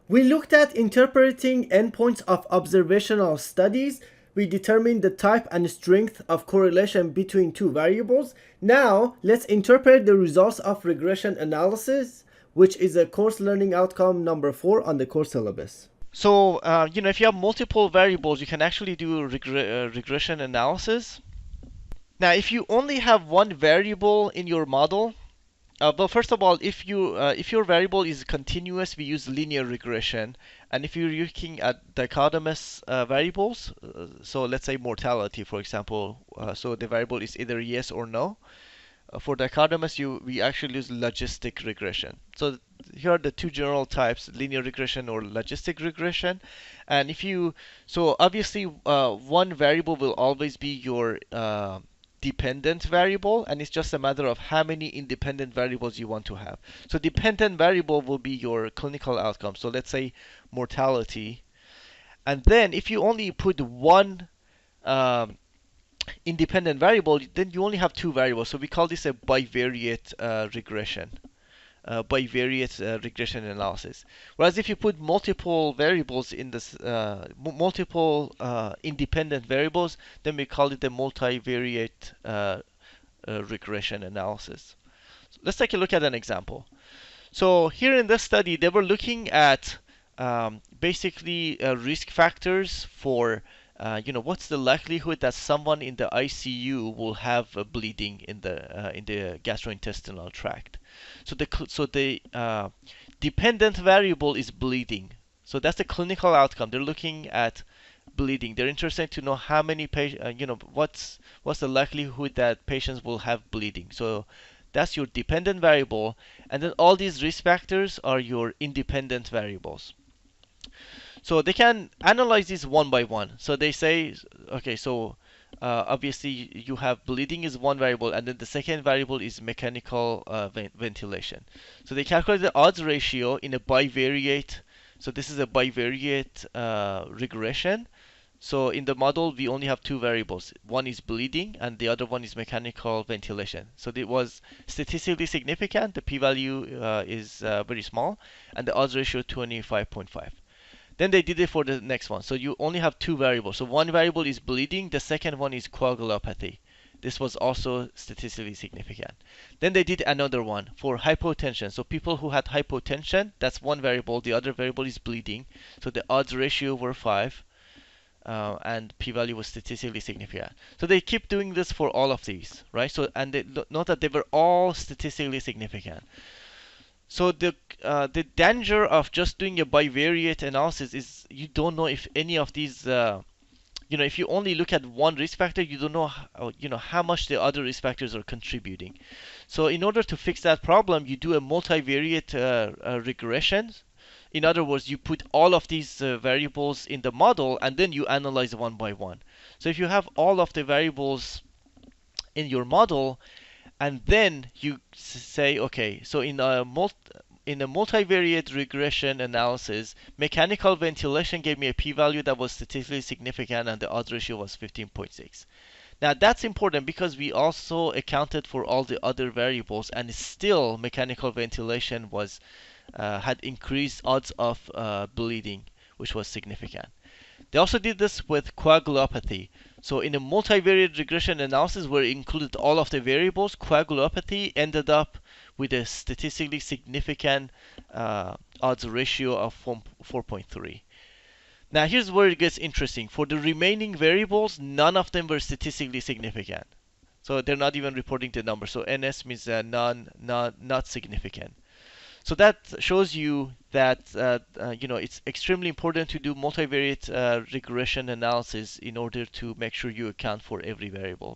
We looked at interpreting endpoints of observational studies. We determined the type and strength of correlation between two variables. Now, let's interpret the results of regression analysis, which is a course learning outcome number 4 on the course syllabus. So, if you have multiple variables, you can actually do regression analysis. Now, if you only have one variable in your model, well, first of all, if your variable is continuous, we use linear regression. And if you're looking at dichotomous variables, so let's say mortality, for example, so the variable is either yes or no. For dichotomous, we actually use logistic regression. So here are the two general types: linear regression or logistic regression. And so obviously, one variable will always be your dependent variable, and it's just a matter of how many independent variables you want to have. So dependent variable will be your clinical outcome. So let's say mortality. And then if you only put one um, independent variable, then you only have two variables. So we call this a bivariate regression. Bivariate regression analysis. Whereas if you put multiple variables in this, multiple independent variables, then we call it a multivariate regression analysis. So let's take a look at an example. So here in this study, they were looking at basically risk factors for what's the likelihood that someone in the ICU will have bleeding in the gastrointestinal tract. So the dependent variable is bleeding. So that's the clinical outcome. They're looking at bleeding. They're interested to know how many patients, what's the likelihood that patients will have bleeding. So that's your dependent variable, and then all these risk factors are your independent variables. So they can analyze this one by one. So they say, okay, so obviously you have bleeding is one variable, and then the second variable is mechanical ventilation. So they calculate the odds ratio in a bivariate. So this is a bivariate regression. So in the model, we only have two variables. One is bleeding, and the other one is mechanical ventilation. So it was statistically significant. The p-value is very small, and the odds ratio 25.5. Then they did it for the next one. So you only have two variables. So one variable is bleeding, the second one is coagulopathy. This was also statistically significant. Then they did another one for hypotension. So people who had hypotension, that's one variable. The other variable is bleeding. So the odds ratio were 5, and p-value was statistically significant. So they keep doing this for all of these, right? So and they note that they were all statistically significant. So the danger of just doing a bivariate analysis is you don't know if any of these if you only look at one risk factor, you don't know how much the other risk factors are contributing. So in order to fix that problem, you do a multivariate regression. In other words, you put all of these variables in the model and then you analyze one by one. So if you have all of the variables in your model, and then you say, okay, so in a multivariate regression analysis, mechanical ventilation gave me a p-value that was statistically significant, and the odds ratio was 15.6. Now that's important because we also accounted for all the other variables, and still mechanical ventilation had increased odds of bleeding, which was significant. They also did this with coagulopathy. So in a multivariate regression analysis where it included all of the variables, coagulopathy ended up with a statistically significant odds ratio of 4.3. Now here's where it gets interesting. For the remaining variables, none of them were statistically significant. So they're not even reporting the number. So NS means not significant. So that shows you that it's extremely important to do multivariate regression analysis in order to make sure you account for every variable.